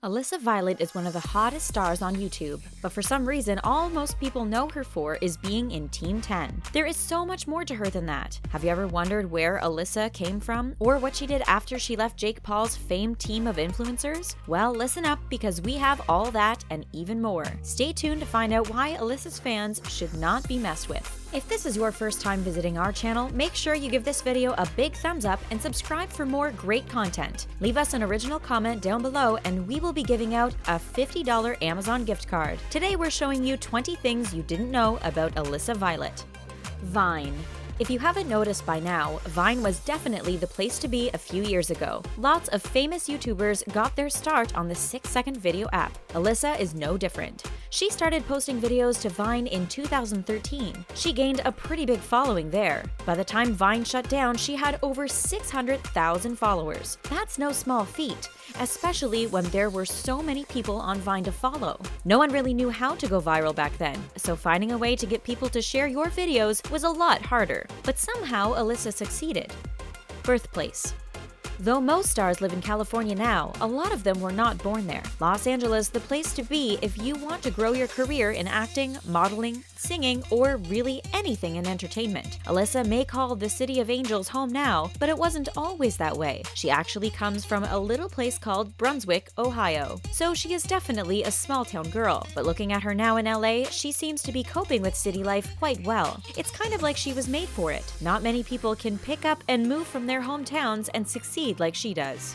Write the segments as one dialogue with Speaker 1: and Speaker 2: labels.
Speaker 1: Alissa Violet is one of the hottest stars on YouTube, but for some reason, all most people know her for is being in Team 10. There is so much more to her than that. Have you ever wondered where Alissa came from, or what she did after she left Jake Paul's famed team of influencers? Well, listen up, because we have all that and even more. Stay tuned to find out why Alissa's fans should not be messed with. If this is your first time visiting our channel, make sure you give this video a big thumbs up and subscribe for more great content. Leave us an original comment down below and we will be giving out a $50 Amazon gift card. Today we're showing you 20 things you didn't know about Alissa Violet. Vine. If you haven't noticed by now, Vine was definitely the place to be a few years ago. Lots of famous YouTubers got their start on the 6-second video app. Alissa is no different. She started posting videos to Vine in 2013. She gained a pretty big following there. By the time Vine shut down, she had over 600,000 followers. That's no small feat, especially when there were so many people on Vine to follow. No one really knew how to go viral back then, so finding a way to get people to share your videos was a lot harder. But somehow Alissa succeeded. Birthplace. Though most stars live in California now, a lot of them were not born there. Los Angeles, the place to be if you want to grow your career in acting, modeling, singing, or really anything in entertainment. Alissa may call the City of Angels home now, but it wasn't always that way. She actually comes from a little place called Brunswick, Ohio. So she is definitely a small-town girl. But looking at her now in LA, she seems to be coping with city life quite well. It's kind of like she was made for it. Not many people can pick up and move from their hometowns and succeed like she does.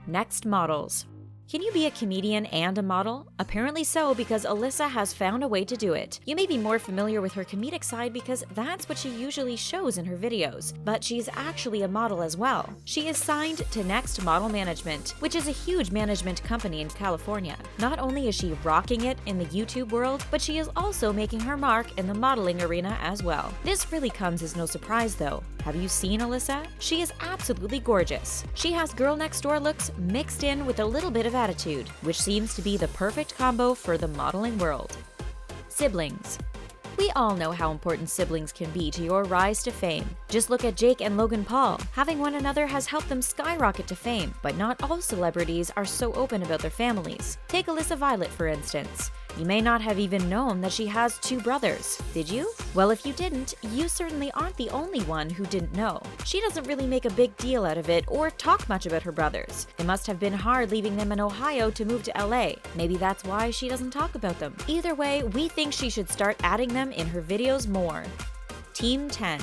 Speaker 1: Next, models. Can you be a comedian and a model? Apparently so, because Alissa has found a way to do it. You may be more familiar with her comedic side because that's what she usually shows in her videos, but she's actually a model as well. She is signed to Next Model Management, which is a huge management company in California. Not only is she rocking it in the YouTube world, but she is also making her mark in the modeling arena as well. This really comes as no surprise though. Have you seen Alissa? She is absolutely gorgeous. She has girl next door looks mixed in with a little bit of attitude, which seems to be the perfect combo for the modeling world. Siblings. We all know how important siblings can be to your rise to fame. Just look at Jake and Logan Paul. Having one another has helped them skyrocket to fame, but not all celebrities are so open about their families. Take Alissa Violet, for instance. You may not have even known that she has 2 brothers, did you? Well, if you didn't, you certainly aren't the only one who didn't know. She doesn't really make a big deal out of it or talk much about her brothers. It must have been hard leaving them in Ohio to move to LA. Maybe that's why she doesn't talk about them. Either way, we think she should start adding them in her videos more. Team 10.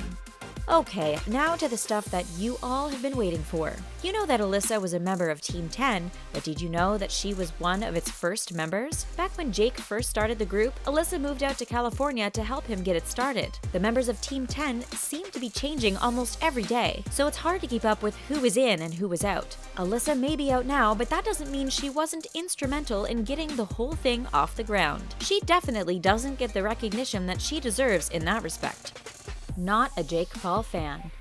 Speaker 1: Okay, now to the stuff that you all have been waiting for. You know that Alissa was a member of Team 10, but did you know that she was one of its first members? Back when Jake first started the group, Alissa moved out to California to help him get it started. The members of Team 10 seem to be changing almost every day, so it's hard to keep up with who is in and who is out. Alissa may be out now, but that doesn't mean she wasn't instrumental in getting the whole thing off the ground. She definitely doesn't get the recognition that she deserves in that respect. Not a Jake Paul fan.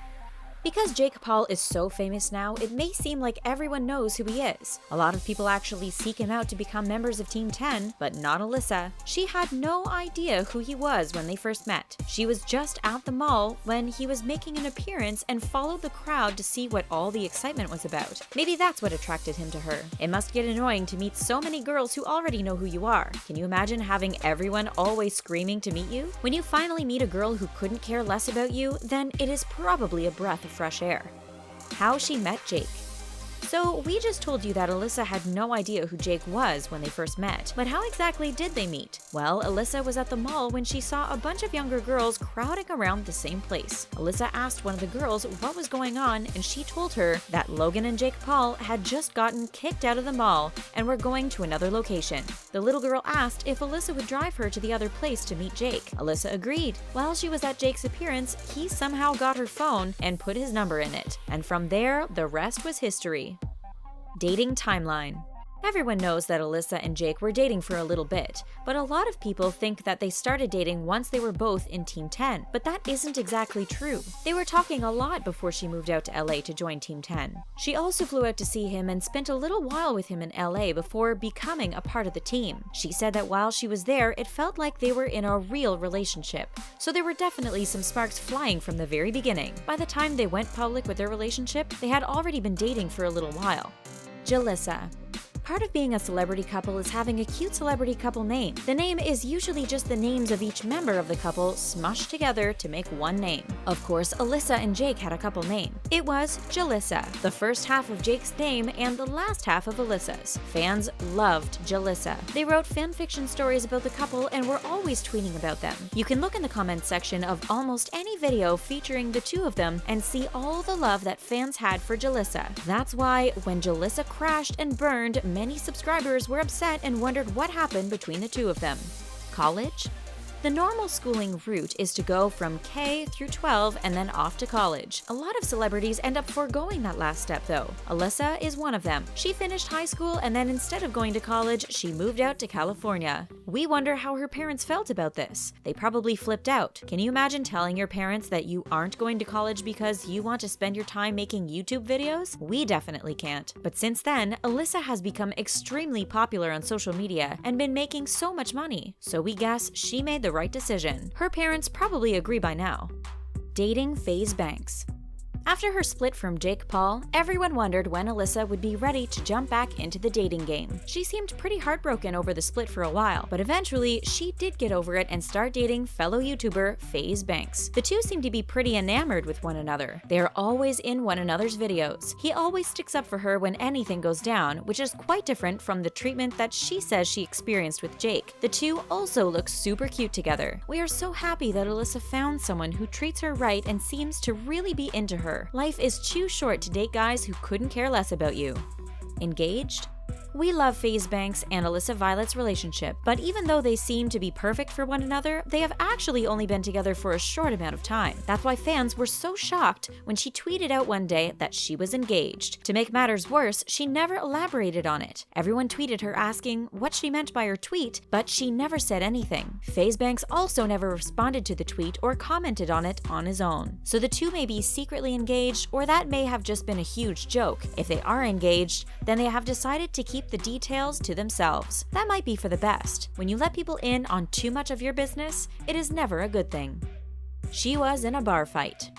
Speaker 1: Because Jake Paul is so famous now, it may seem like everyone knows who he is. A lot of people actually seek him out to become members of Team 10, but not Alissa. She had no idea who he was when they first met. She was just at the mall when he was making an appearance and followed the crowd to see what all the excitement was about. Maybe that's what attracted him to her. It must get annoying to meet so many girls who already know who you are. Can you imagine having everyone always screaming to meet you? When you finally meet a girl who couldn't care less about you, then it is probably a breath of fresh air. How she met Jake. So we just told you that Alissa had no idea who Jake was when they first met, but how exactly did they meet? Well, Alissa was at the mall when she saw a bunch of younger girls crowding around the same place. Alissa asked one of the girls what was going on, and she told her that Logan and Jake Paul had just gotten kicked out of the mall and were going to another location. The little girl asked if Alissa would drive her to the other place to meet Jake. Alissa agreed. While she was at Jake's appearance, he somehow got her phone and put his number in it, and from there, the rest was history. Dating timeline. Everyone knows that Alissa and Jake were dating for a little bit, but a lot of people think that they started dating once they were both in Team 10, but that isn't exactly true. They were talking a lot before she moved out to LA to join Team 10. She also flew out to see him and spent a little while with him in LA before becoming a part of the team. She said that while she was there, it felt like they were in a real relationship, so there were definitely some sparks flying from the very beginning. By the time they went public with their relationship, they had already been dating for a little while. Jalissa. Part of being a celebrity couple is having a cute celebrity couple name. The name is usually just the names of each member of the couple smushed together to make one name. Of course, Alissa and Jake had a couple name. It was Jalissa, the first half of Jake's name and the last half of Alissa's. Fans loved Jalissa. They wrote fanfiction stories about the couple and were always tweeting about them. You can look in the comments section of almost any video featuring the two of them and see all the love that fans had for Jalissa. That's why when Jalissa crashed and burned, many subscribers were upset and wondered what happened between the two of them. College? The normal schooling route is to go from K through 12 and then off to college. A lot of celebrities end up foregoing that last step though. Alissa is one of them. She finished high school and then instead of going to college, she moved out to California. We wonder how her parents felt about this. They probably flipped out. Can you imagine telling your parents that you aren't going to college because you want to spend your time making YouTube videos? We definitely can't. But since then, Alissa has become extremely popular on social media and been making so much money. So we guess she made the right decision. Her parents probably agree by now. Dating FAZE Banks. After her split from Jake Paul, everyone wondered when Alissa would be ready to jump back into the dating game. She seemed pretty heartbroken over the split for a while, but eventually she did get over it and start dating fellow YouTuber FAZE Banks. The two seem to be pretty enamored with one another. They are always in one another's videos. He always sticks up for her when anything goes down, which is quite different from the treatment that she says she experienced with Jake. The two also look super cute together. We are so happy that Alissa found someone who treats her right and seems to really be into her. Life is too short to date guys who couldn't care less about you. Engaged? We love FAZE Banks and Alissa Violet's relationship, but even though they seem to be perfect for one another, they have actually only been together for a short amount of time. That's why fans were so shocked when she tweeted out one day that she was engaged. To make matters worse, she never elaborated on it. Everyone tweeted her asking what she meant by her tweet, but she never said anything. FAZE Banks also never responded to the tweet or commented on it on his own. So the two may be secretly engaged, or that may have just been a huge joke. If they are engaged, then they have decided to keep the details to themselves. That might be for the best. When you let people in on too much of your business, it is never a good thing. She was in a bar fight.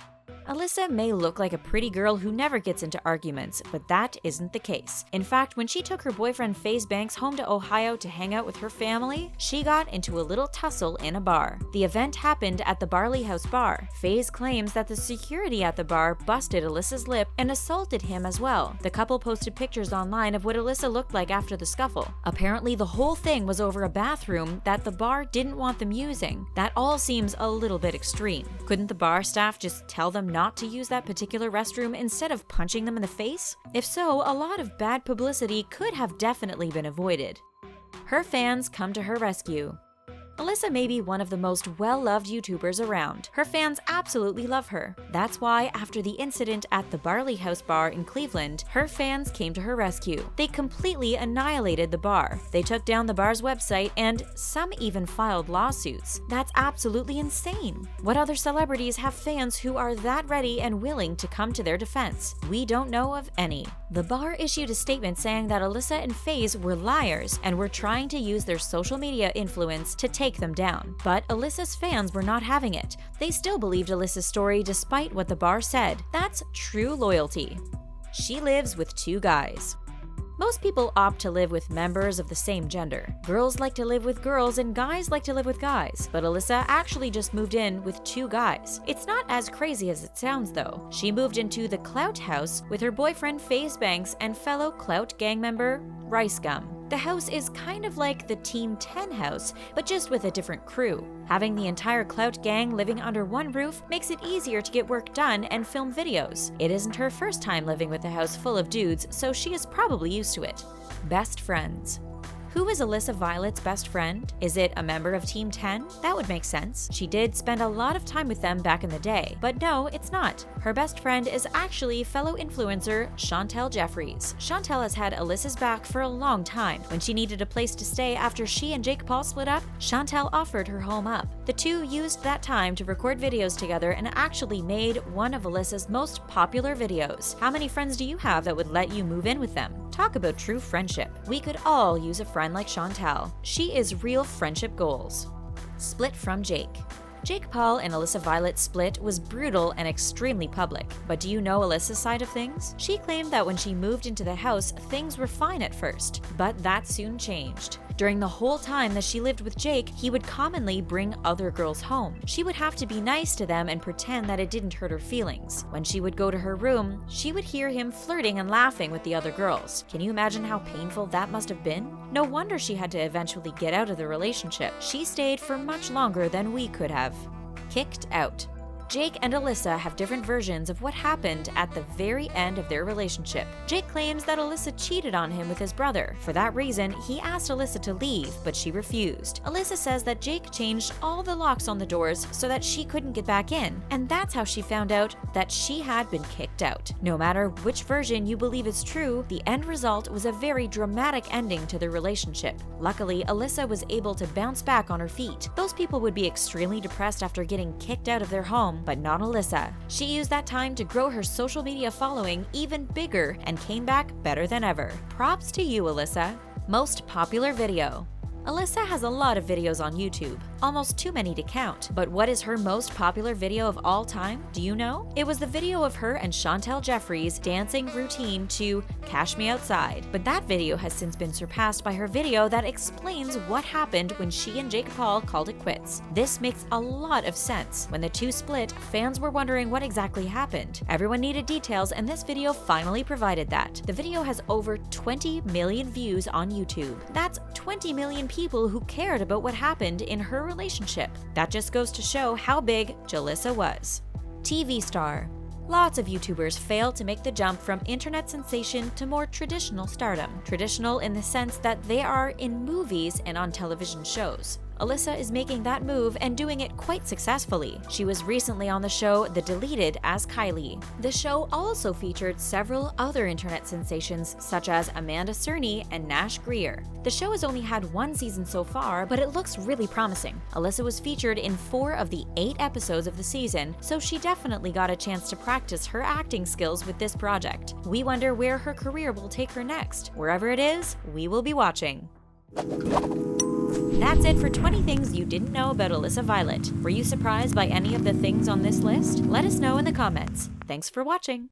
Speaker 1: Alissa may look like a pretty girl who never gets into arguments, but that isn't the case. In fact, when she took her boyfriend FAZE Banks home to Ohio to hang out with her family, she got into a little tussle in a bar. The event happened at the Barley House bar. FAZE claims that the security at the bar busted Alissa's lip and assaulted him as well. The couple posted pictures online of what Alissa looked like after the scuffle. Apparently, the whole thing was over a bathroom that the bar didn't want them using. That all seems a little bit extreme. Couldn't the bar staff just tell them not to use that particular restroom instead of punching them in the face? If so, a lot of bad publicity could have definitely been avoided. Her fans come to her rescue. Alissa may be one of the most well-loved YouTubers around. Her fans absolutely love her. That's why, after the incident at the Barley House bar in Cleveland, her fans came to her rescue. They completely annihilated the bar. They took down the bar's website, and some even filed lawsuits. That's absolutely insane. What other celebrities have fans who are that ready and willing to come to their defense? We don't know of any. The bar issued a statement saying that Alissa and FAZE were liars and were trying to use their social media influence to take them down. But Alissa's fans were not having it. They still believed Alissa's story despite what the bar said. That's true loyalty. She lives with two guys. Most people opt to live with members of the same gender. Girls like to live with girls and guys like to live with guys. But Alissa actually just moved in with two guys. It's not as crazy as it sounds though. She moved into the Clout House with her boyfriend FAZE Banks and fellow Clout gang member Rice Gum. The house is kind of like the Team 10 house, but just with a different crew. Having the entire Clout gang living under one roof makes it easier to get work done and film videos. It isn't her first time living with a house full of dudes, so she is probably used to it. Best friends. Who is Alissa Violet's best friend? Is it a member of Team 10? That would make sense. She did spend a lot of time with them back in the day. But no, it's not. Her best friend is actually fellow influencer Chantel Jeffries. Chantel has had Alissa's back for a long time. When she needed a place to stay after she and Jake Paul split up, Chantel offered her home up. The two used that time to record videos together and actually made one of Alissa's most popular videos. How many friends do you have that would let you move in with them? Talk about true friendship. We could all use a friend like Chantel. She is real friendship goals. Split from Jake. Jake Paul and Alissa Violet's split was brutal and extremely public. But do you know Alyssa's side of things? She claimed that when she moved into the house, things were fine at first, but that soon changed. During the whole time that she lived with Jake, he would commonly bring other girls home. She would have to be nice to them and pretend that it didn't hurt her feelings. When she would go to her room, she would hear him flirting and laughing with the other girls. Can you imagine how painful that must have been? No wonder she had to eventually get out of the relationship. She stayed for much longer than we could have. Kicked out. Jake and Alissa have different versions of what happened at the very end of their relationship. Jake claims that Alissa cheated on him with his brother. For that reason, he asked Alissa to leave, but she refused. Alissa says that Jake changed all the locks on the doors so that she couldn't get back in, and that's how she found out that she had been kicked out. No matter which version you believe is true, the end result was a very dramatic ending to their relationship. Luckily, Alissa was able to bounce back on her feet. Those people would be extremely depressed after getting kicked out of their home, but not Alissa. She used that time to grow her social media following even bigger and came back better than ever. Props to you, Alissa. Most popular video. Alissa has a lot of videos on YouTube, almost too many to count. But what is her most popular video of all time? Do you know? It was the video of her and Chantel Jeffries' dancing routine to Cash Me Outside. But that video has since been surpassed by her video that explains what happened when she and Jake Paul called it quits. This makes a lot of sense. When the two split, fans were wondering what exactly happened. Everyone needed details, and this video finally provided that. The video has over 20 million views on YouTube. That's 20 million people who cared about what happened in her relationship. That just goes to show how big Jalissa was. TV star. Lots of YouTubers fail to make the jump from internet sensation to more traditional stardom. Traditional in the sense that they are in movies and on television shows. Alissa is making that move and doing it quite successfully. She was recently on the show The Deleted as Kylie. The show also featured several other internet sensations such as Amanda Cerny and Nash Grier. The show has only had one season so far, but it looks really promising. Alissa was featured in 4 of the 8 episodes of the season, so she definitely got a chance to practice her acting skills with this project. We wonder where her career will take her next. Wherever it is, we will be watching. That's it for 20 things you didn't know about Alissa Violet. Were you surprised by any of the things on this list? Let us know in the comments. Thanks for watching.